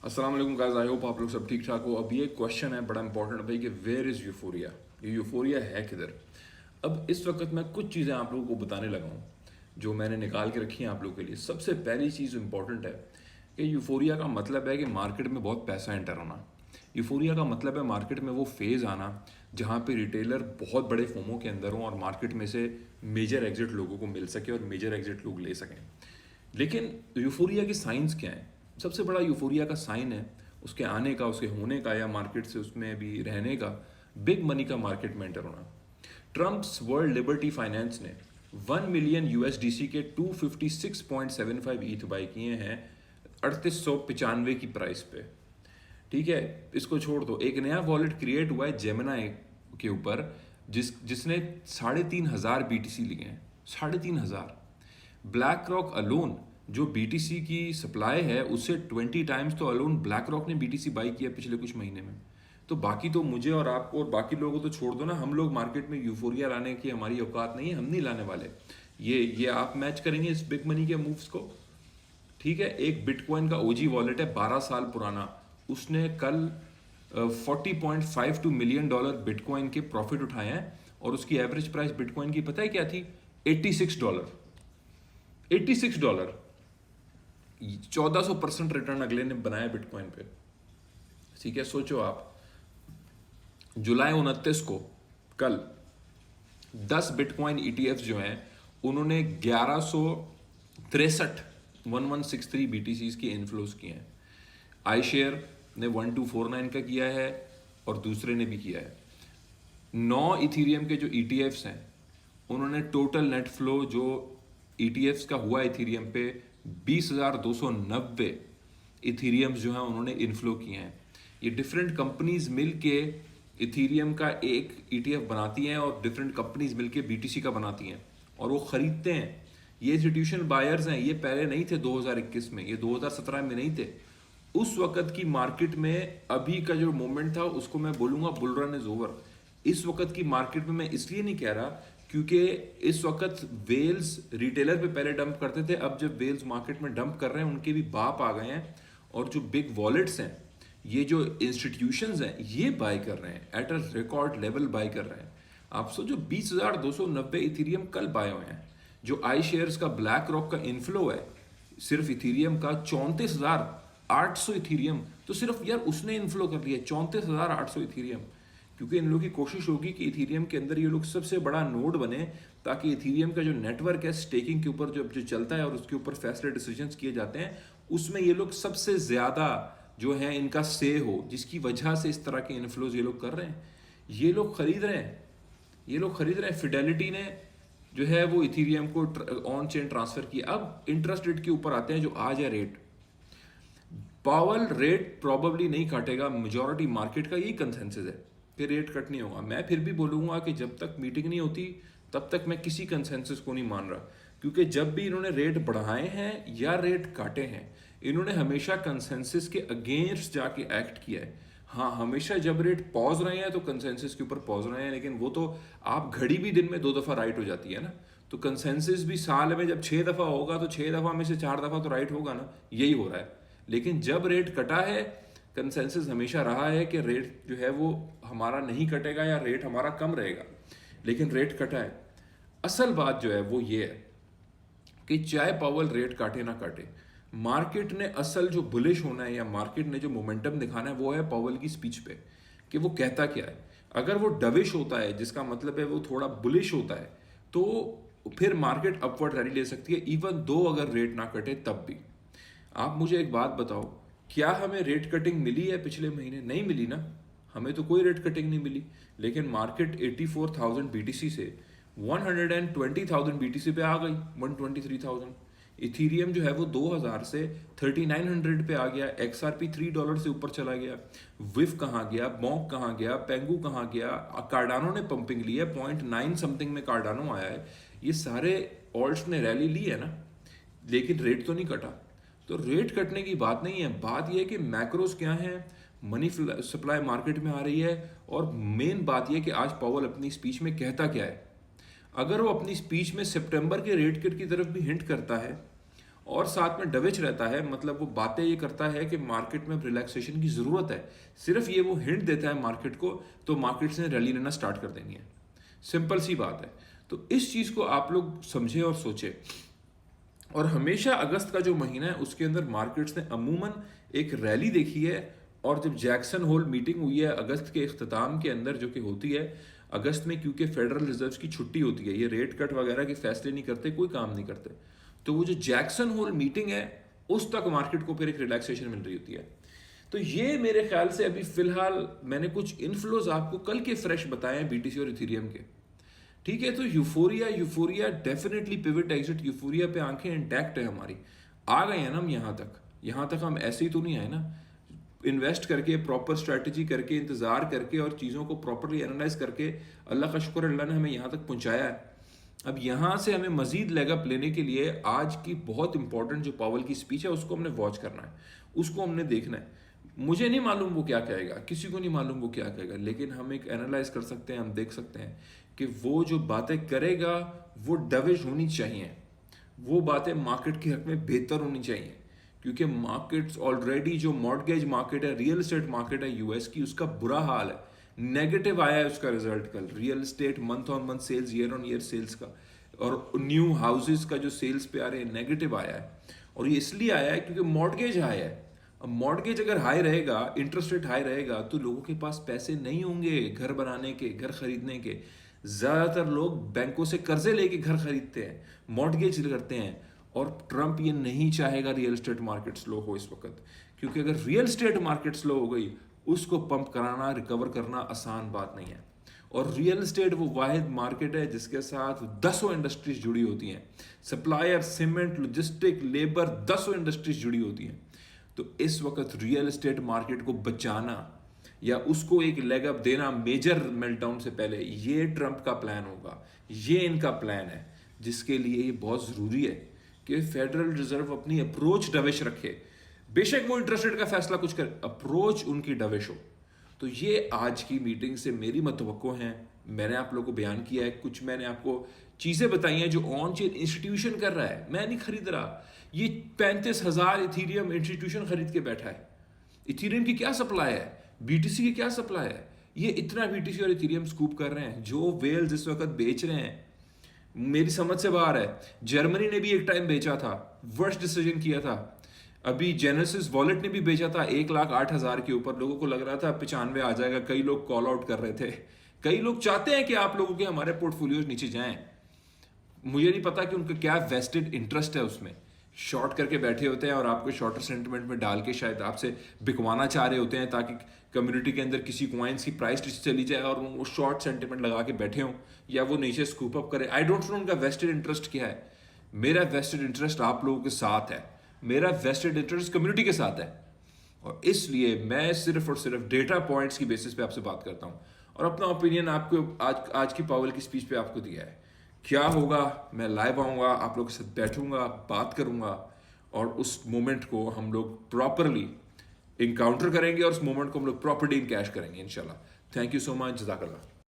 अस्सलाम वालेकुम guys, I hope आप लोग सब ठीक ठाक हो। अब ये क्वेश्चन है बड़ा इंपॉर्टेंट भाई कि वेयर इज़ यूफोरिया, ये यूफोरिया है किधर। अब इस वक्त मैं कुछ चीज़ें आप लोगों को बताने लगा हूँ जो मैंने निकाल के रखी हैं आप लोगों के लिए। सबसे पहली चीज़ इंपॉर्टेंट है कि यूफोरिया का मतलब है कि मार्केट में बहुत पैसा एंटर होना। यूफोरिया का मतलब है मार्केट में वो फेज़ आना जहाँ पे रिटेलर बहुत बड़े फोमो के अंदर हों और मार्केट में से मेजर एग्जिट लोगों को मिल सके और मेजर एग्जिट लोग ले सकें। लेकिन यूफोरिया की साइंस क्या है? सबसे बड़ा यूफोरिया का साइन है उसके आने का, उसके होने का, या मार्केट से उसमें भी रहने का, बिग मनी का मार्केट में एंटर होना। ट्रम्प्स वर्ल्ड लिबर्टी फाइनेंस ने 1 मिलियन यूएसडीसी के 256.75 ईथ बाई किए हैं 3895 की प्राइस पे। ठीक है, इसको छोड़ दो। एक नया वॉलेट क्रिएट हुआ है जेमिनाई के ऊपर जिसने 3500 बीटीसी लिए हैं। 3500। ब्लैक रॉक अलोन जो बीटीसी की सप्लाई है उससे 20 टाइम्स तो अलोन ब्लैक रॉक ने बीटीसी बाई किया पिछले कुछ महीने में। तो बाकी तो मुझे और आपको और बाकी लोगों को तो छोड़ दो ना, हम लोग मार्केट में यूफोरिया लाने की हमारी औकात नहीं है, हम नहीं लाने वाले। ये आप मैच करेंगे इस बिग मनी के मूव्स को। ठीक है, एक बिटकॉइन का ओजी वॉलेट है 12 साल पुराना, उसने कल 40.52 मिलियन डॉलर बिटकॉइन के प्रॉफिट उठाए हैं और उसकी एवरेज प्राइस बिटकॉइन की पता है क्या थी? $86। $86। 1400% रिटर्न अगले ने बनाया बिटकॉइन पे। ठीक है, सोचो आप, जुलाई 29 को कल 10 बिटकॉइन ईटीएफ जो हैं उन्होंने 1163 बीटीसीज की इन्फ्लोज किए हैं। आई शेयर ने 1249 का किया है और दूसरे ने भी किया है। 9 इथीरियम के जो ईटीएफ्स हैं उन्होंने टोटल नेट फ्लो जो ईटीएफ्स का हुआ इथीरियम पे 20,290 इथीरियम्स जो हैं उन्होंने इन्फ्लो किए हैं। ये डिफरेंट कंपनीज मिल के इथीरियम का एक ईटीएफ बनाती हैं और डिफरेंट कंपनीज मिल के बीटीसी का बनाती हैं और वो खरीदते हैं। ये इंस्टीट्यूशनल बायर्स हैं, ये पहले नहीं थे 2021 में, ये 2017 में नहीं थे। उस वक्त की मार्केट में अभी का जो मोमेंट था उसको मैं बोलूँगा बुल रन इज ओवर। इस वक्त की मार्केट में मैं इसलिए नहीं कह रहा क्योंकि इस वक्त वेल्स रिटेलर पे पहले डंप करते थे, अब जब वेल्स मार्केट में डंप कर रहे हैं उनके भी बाप आ गए हैं और जो बिग वॉलेट्स हैं, ये जो इंस्टीट्यूशंस हैं, ये बाय कर रहे हैं at a record level by कर रहे हैं। आप सोचो 20,290 इथीरियम कल बाय हुए हैं। जो आई शेयर्स का ब्लैक रॉक का इन्फ्लो है सिर्फ इथीरियम का 34,800 इथीरियम, तो सिर्फ यार उसने इन्फ्लो कर लिया 34,800 इथीरियम। क्योंकि इन लोगों की कोशिश होगी कि इथीरियम के अंदर ये लोग सबसे बड़ा नोड बने ताकि इथीरियम का जो नेटवर्क है स्टेकिंग के ऊपर जो चलता है और उसके ऊपर फैसले डिसीजंस किए जाते हैं उसमें ये लोग सबसे ज़्यादा जो है इनका से हो, जिसकी वजह से इस तरह के इन्फ्लोज ये लोग कर रहे हैं। ये लोग खरीद रहे हैं, ये लोग खरीद रहे हैं। फिडेलिटी ने जो है वो इथीरियम को ऑन चेन ट्रांसफर किया। अब इंटरेस्ट रेट के ऊपर आते हैं जो आज है रेट। पावल रेट प्रॉबली नहीं काटेगा, मेजॉरिटी मार्केट का यही कंसेंसस है कि रेट कट नहीं होगा। मैं फिर भी बोलूँगा कि जब तक मीटिंग नहीं होती तब तक मैं किसी कंसेंसस को नहीं मान रहा, क्योंकि जब भी इन्होंने रेट बढ़ाए हैं या रेट काटे हैं इन्होंने हमेशा कंसेंसस के अगेंस्ट जाके एक्ट किया है। हाँ, हमेशा जब रेट पॉज रहे हैं तो कंसेंसस के ऊपर पॉज रहे हैं, लेकिन वो तो आप घड़ी भी दिन में 2 दफ़ा राइट हो जाती है ना। तो कंसेंसस भी साल में जब 6 दफ़ा होगा तो 6 दफ़ा में से 4 दफ़ा तो राइट होगा ना, यही हो रहा है। लेकिन जब रेट कटा है, कंसेंसस हमेशा रहा है कि रेट जो है वो हमारा नहीं कटेगा या रेट हमारा कम रहेगा, लेकिन रेट कटा है। असल बात जो है वो ये है कि चाहे पावल रेट काटे ना काटे, मार्केट ने असल जो बुलिश होना है या मार्केट ने जो मोमेंटम दिखाना है वो है पावल की स्पीच पे कि वो कहता क्या है। अगर वो डविश होता है, जिसका मतलब है वो थोड़ा बुलिश होता है, तो फिर मार्केट अपवर्ड रैली ले सकती है, इवन दो अगर रेट ना कटे तब भी। आप मुझे एक बात बताओ, क्या हमें रेट कटिंग मिली है पिछले महीने? नहीं मिली ना, हमें तो कोई रेट कटिंग नहीं मिली। लेकिन मार्केट 84,000 बीटीसी से 120,000 बीटीसी पे आ गई, 123,000। इथीरियम जो है वो 2,000 से 3,900 पे आ गया, एक्सआरपी $3 से ऊपर चला गया। विफ कहाँ गया, बॉन्क कहाँ गया, पेंगू कहाँ गया, कार्डानो ने पंपिंग ली है, 0.9 समथिंग में कार्डानो आया है। ये सारे ऑल्ट्स ने रैली ली है ना, लेकिन रेट तो नहीं कटा। तो रेट कटने की बात नहीं है, बात यह है कि मैक्रोस क्या है, मनी सप्लाई मार्केट में आ रही है, और मेन बात यह कि आज पावल अपनी स्पीच में कहता क्या है। अगर वो अपनी स्पीच में सितंबर के रेट कट की तरफ भी हिंट करता है और साथ में डविच रहता है, मतलब वो बातें ये करता है कि मार्केट में रिलैक्सेशन की ज़रूरत है, सिर्फ ये वो हिंट देता है मार्केट को, तो मार्केट्स ने रैली लेना स्टार्ट कर देनी है। सिंपल सी बात है। तो इस चीज़ को आप लोग समझे और सोचे। और हमेशा अगस्त का जो महीना है उसके अंदर मार्केट्स ने अमूमन एक रैली देखी है। और जब जैक्सन होल मीटिंग हुई है अगस्त के इख्तिताम के अंदर, जो कि होती है अगस्त में, क्योंकि फेडरल रिजर्व की छुट्टी होती है, ये रेट कट वगैरह के फैसले नहीं करते, कोई काम नहीं करते, तो वो जो जैक्सन होल मीटिंग है उस तक मार्केट को फिर एक रिलैक्सेशन मिल रही होती है। तो ये मेरे ख्याल से अभी फिलहाल मैंने कुछ इन्फ्लोज आपको कल के फ्रेश बताए हैं बीटीसी और इथेरियम के, ठीक है। तो euphoria definitely pivot exit euphoria पे आंखें इंटैक्ट है हमारी। आ गए हैं ना हम यहाँ तक हम ऐसे ही तो नहीं आए ना, इन्वेस्ट करके प्रॉपर स्ट्रैटेजी करके इंतज़ार करके और चीज़ों को प्रॉपरली एनालाइज करके अल्लाह का शुक्र, अल्लाह ने हमें यहाँ तक पहुँचाया है। अब यहाँ से हमें मजीद लेग अप लेने के लिए आज की बहुत इंपॉर्टेंट जो पावल की स्पीच है उसको हमने वॉच करना है, उसको हमने देखना है। मुझे नहीं मालूम वो क्या कहेगा, किसी को नहीं मालूम वो क्या कहेगा, लेकिन हम एक एनालाइज कर सकते हैं, हम देख सकते हैं कि वो जो बातें करेगा वो डविश होनी चाहिए, वो बातें मार्केट के हक में बेहतर होनी चाहिए। क्योंकि मार्केट्स ऑलरेडी, जो मॉर्गेज मार्केट है, रियल एस्टेट मार्केट है यूएस की, उसका बुरा हाल है। नेगेटिव आया है उसका रिजल्ट कल, real estate month on month sales, year on year sales का, और न्यू हाउसेस का जो सेल्स पे आ रहे हैं नेगेटिव आया है। और ये इसलिए आया है क्योंकि मॉर्गेज हाई है। अब मॉर्गेज अगर हाई रहेगा, इंटरेस्ट रेट हाई रहेगा, तो लोगों के पास पैसे नहीं होंगे घर बनाने के, घर खरीदने के। ज़्यादातर लोग बैंकों से कर्जे लेके घर खरीदते हैं, मॉर्गेज करते हैं। और ट्रंप ये नहीं चाहेगा रियल एस्टेट मार्केट स्लो हो इस वक्त, क्योंकि अगर रियल एस्टेट मार्केट स्लो हो गई, उसको पंप कराना, रिकवर करना आसान बात नहीं है। और रियल एस्टेट वो वाहिद मार्केट है जिसके साथ दसों इंडस्ट्रीज जुड़ी होती हैं, सप्लायर, सीमेंट, लॉजिस्टिक, लेबर, दसों इंडस्ट्रीज जुड़ी होती हैं। तो इस वक्त रियल एस्टेट मार्केट को बचाना या उसको एक लेग अप देना मेजर मेल्टडाउन से पहले, ये ट्रंप का प्लान होगा, ये इनका प्लान है, जिसके लिए ये बहुत ज़रूरी है कि फेडरल रिजर्व अपनी अप्रोच डविश रखे। बेशक वो इंटरेस्ट रेट का फैसला कुछ कर, अप्रोच उनकी डविश हो। तो ये आज की मीटिंग से मेरी मतवक्को हैं। मैंने आप लोगों को बयान किया है, कुछ मैंने आपको चीज़ें बताई हैं जो ऑन चेन इंस्टीट्यूशन कर रहा है, मैं नहीं खरीद रहा। ये 35,000 इथीरियम इंस्टीट्यूशन खरीद के बैठा है। इथीरियम की क्या सप्लाई है, बीटीसी की क्या सप्लाई है, ये इतना बीटीसी और इथीरियम स्कूप कर रहे हैं। जो वेल्स इस वक्त बेच रहे हैं मेरी समझ से बाहर है। जर्मनी ने भी एक टाइम बेचा था, वर्स्ट डिसीजन किया था। अभी जेनेसिस वॉलेट ने भी बेचा था 1,08,000 के ऊपर, लोगों को लग रहा था 95 आ जाएगा, कई लोग कॉल आउट कर रहे थे। कई लोग चाहते हैं कि आप लोगों के हमारे पोर्टफोलियोज नीचे जाएं। मुझे नहीं पता कि उनका क्या वेस्टेड इंटरेस्ट है उसमें, शॉर्ट करके बैठे होते हैं और आपको शॉर्टर सेंटिमेंट में डाल के शायद आपसे बिकवाना चाह रहे होते हैं ताकि कम्युनिटी के अंदर किसी कॉइन्स की प्राइस नीचे चली जाए और वो शॉर्ट सेंटिमेंट लगा के बैठे हों या वो नीचे स्कूप अप करे। आई डोंट नो उनका वेस्टेड इंटरेस्ट क्या है। मेरा वेस्टेड इंटरेस्ट आप लोगों के साथ है, मेरा वेस्टेड इंटरेस्ट कम्युनिटी के साथ है, और इसलिए मैं सिर्फ और सिर्फ डेटा पॉइंट्स की बेसिस पे आपसे बात करता हूँ और अपना ओपिनियन आपको आज की पावेल की स्पीच पे आपको दिया है। क्या होगा, मैं लाइव आऊँगा, आप लोगों के साथ बैठूंगा, बात करूंगा और उस मोमेंट को हम लोग प्रॉपरली इनकाउंटर करेंगे और उस मोमेंट को हम लोग प्रॉपर्ली इन कैश करेंगे इंशाल्लाह। थैंक यू सो मच, जज़ाकल्लाह।